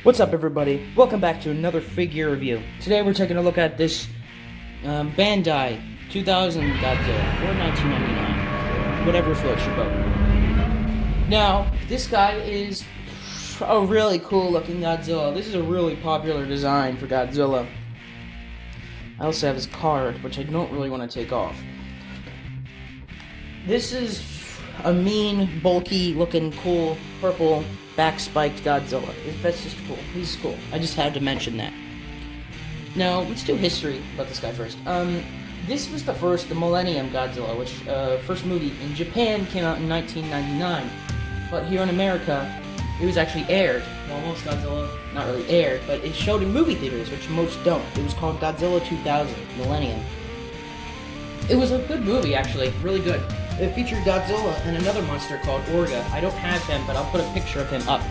What's up, everybody? Welcome back to another figure review. Today we're taking a look at this Bandai 2000 Godzilla, or 1999, whatever floats your boat. Now, this guy is a really cool looking Godzilla. This is a really popular design for Godzilla. I also have his card, which I don't really want to take off. This is a mean, bulky looking, cool, purple, back-spiked Godzilla. That's just cool. He's cool. I just had to mention that. Now, let's do history about this guy first. This was the Millennium Godzilla, which, first movie in Japan came out in 1999. But here in America, it was actually aired. Well, most Godzilla, not really aired, but it showed in movie theaters, which most don't. It was called Godzilla 2000, Millennium. It was a good movie, actually. Really good. It featured Godzilla and another monster called Orga. I don't have him, but I'll put a picture of him up.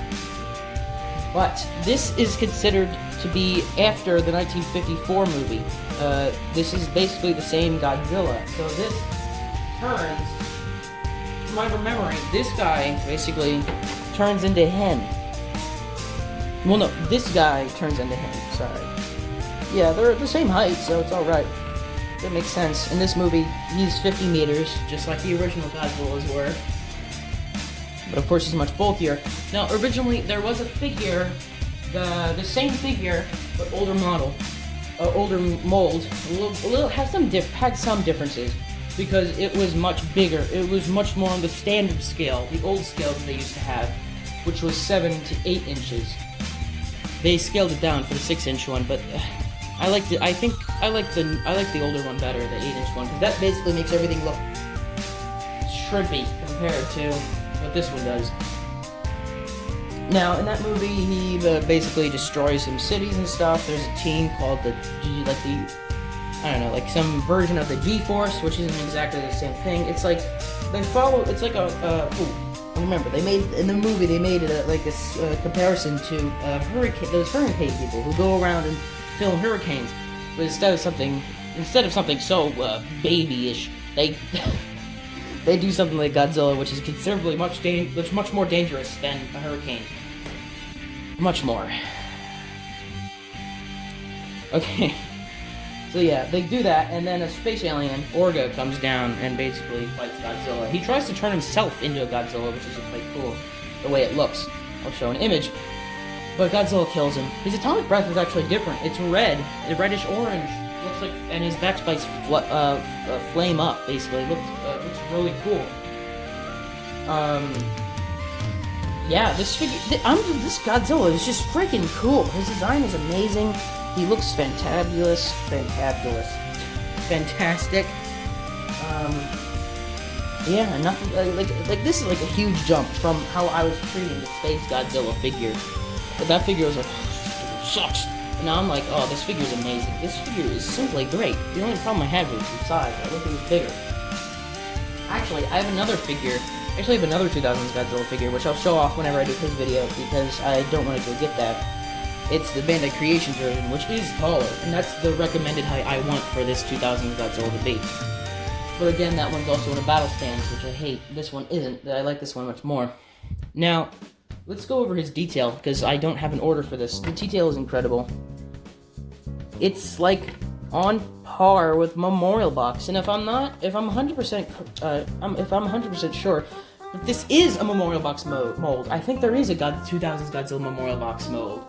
But this is considered to be after the 1954 movie. This is basically the same Godzilla. So this turns, from my remembering, this guy basically turns into him. Well, no, this guy turns into him. Sorry. Yeah, they're the same height, so it's alright. That makes sense. In this movie, he's 50 meters, just like the original Godzillas were. But of course, he's much bulkier. Now, originally, there was a figure, the same figure, but older model, older mold. Had some differences, because it was much bigger. It was much more on the standard scale, the old scale that they used to have, which was 7 to 8 inches. They scaled it down for the 6-inch one, but I like the older one better, the 8-inch one, because that basically makes everything look shrimpy compared to what this one does. Now, in that movie, he basically destroys some cities and stuff. There's a team called some version of the G-Force, which isn't exactly the same thing. It's like, remember, in the movie, they made it a comparison to those hurricane people who go around and film hurricanes, but instead of something so babyish, they do something like Godzilla, which is considerably much more dangerous than a hurricane. Much more. Okay, so yeah, they do that, and then a space alien, Orga, comes down and basically fights Godzilla. He tries to turn himself into a Godzilla, which is quite cool, the way it looks. I'll show an image. But Godzilla kills him. His atomic breath is actually different. It's red, reddish orange. Looks like, and his back spikes flame up. Basically, looks really cool. Yeah, this Godzilla is just freaking cool. His design is amazing. He looks fantabulous, fantastic. Yeah, nothing like this is like a huge jump from how I was treating the Space Godzilla figure. But that figure was like, sucks. And now I'm like, oh, this figure is amazing. This figure is simply great. The only problem I had was the size. I wish it was bigger. Actually, I have another figure. Actually, I have another 2000s Godzilla figure, which I'll show off whenever I do his video, because I don't want to forget that. It's the Bandai Creations version, which is taller, and that's the recommended height I want for this 2000s Godzilla to be. But again, that one's also in a battle stance, which I hate. This one isn't. I like this one much more. Now, let's go over his detail, because I don't have an order for this. The detail is incredible. It's like on par with Memorial Box, and if I'm 100% sure that this is a Memorial Box mold. I think there is a 2000s Godzilla Memorial Box mold.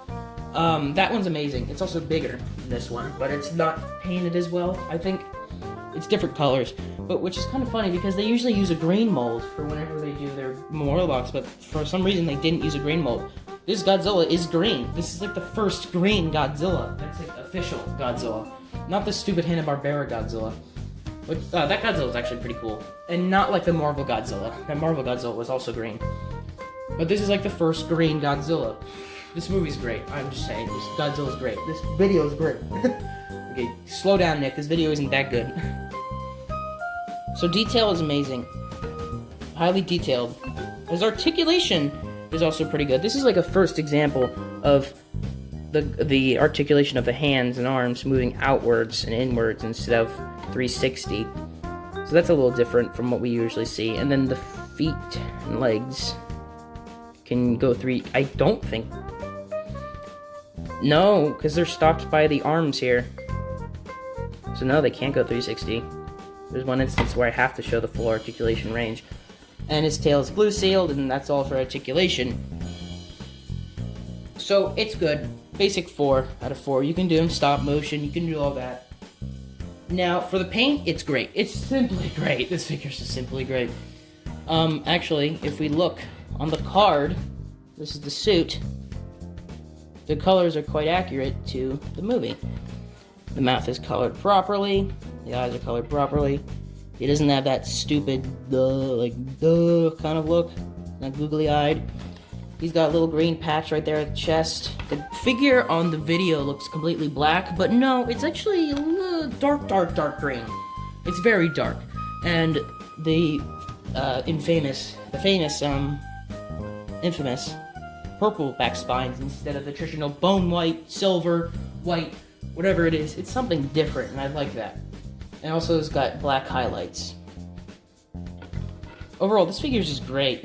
That one's amazing. It's also bigger than this one, but it's not painted as well. I think it's different colors, but which is kind of funny because they usually use a green mold for whenever they do their Memorial Box, but for some reason they didn't use a green mold. This Godzilla is green. This is like the first green Godzilla. That's like official Godzilla, not the stupid Hanna-Barbera Godzilla. But that Godzilla is actually pretty cool, and not like the Marvel Godzilla. That Marvel Godzilla was also green, but this is like the first green Godzilla. This movie's great. I'm just saying, this Godzilla's great. This video is great. Okay, slow down, Nick. This video isn't that good. So detail is amazing. Highly detailed. His articulation is also pretty good. This is like a first example of the articulation of the hands and arms moving outwards and inwards instead of 360. So that's a little different from what we usually see. And then the feet and legs can go I don't think No, because they're stopped by the arms here. So no, they can't go 360. There's one instance where I have to show the full articulation range. And his tail is blue sealed, and that's all for articulation. So it's good. Basic 4 out of 4. You can do him stop motion, you can do all that. Now, for the paint, it's great. It's simply great. This figure's just simply great. Actually, if we look on the card, this is the suit. The colors are quite accurate to the movie. The mouth is colored properly. The eyes are colored properly. He doesn't have that stupid, kind of look. Not googly-eyed. He's got a little green patch right there at the chest. The figure on the video looks completely black, but no, it's actually a little dark green. It's very dark. And the infamous purple back spines instead of the traditional bone white, silver, white, whatever it is. It's something different, and I like that. And also it's got black highlights. Overall, this figure is just great.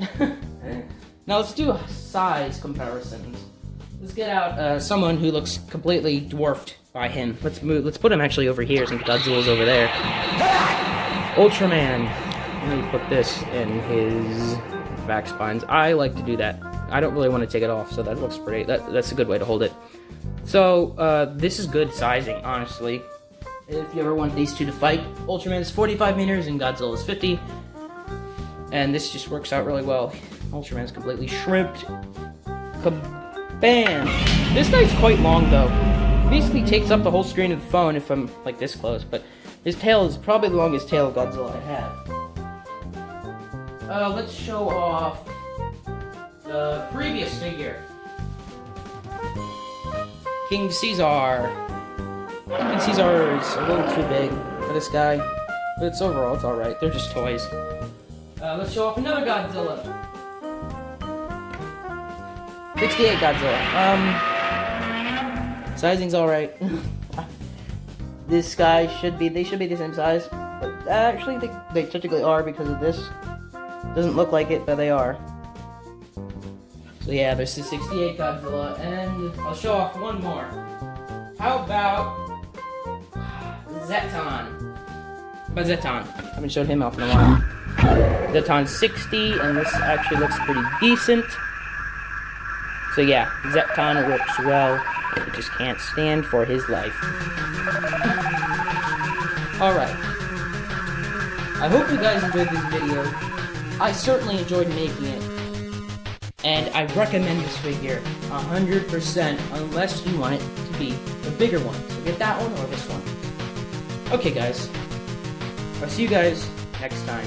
Now let's do size comparisons. Let's get out someone who looks completely dwarfed by him. Let's put him actually over here since Godzilla's over there. Ultraman. Let me put this in his back spines. I like to do that. I don't really want to take it off, so that looks pretty. That's a good way to hold it. So, this is good sizing, honestly. If you ever want these two to fight, Ultraman is 45 meters and Godzilla is 50. And this just works out really well. Ultraman is completely shrimped. Kabam! This guy's quite long, though. He basically takes up the whole screen of the phone if I'm, like, this close, but his tail is probably the longest tail of Godzilla I have. Let's show off the previous figure. King Caesar. King Caesar is a little too big for this guy, but it's overall, it's alright. They're just toys. Let's show off another Godzilla. 68 Godzilla. Sizing's alright. This guy they should be the same size, but actually they technically are because of this. Doesn't look like it, but they are. So yeah, there's the 68 Godzilla, and I'll show off one more. How about Zeton? Zeton. I haven't showed him off in a while. Zeton's 60, and this actually looks pretty decent. So yeah, Zeton works well. He just can't stand for his life. Alright. I hope you guys enjoyed this video. I certainly enjoyed making it. And I recommend this figure 100% unless you want it to be the bigger one. So get that one or this one. Okay guys, I'll see you guys next time.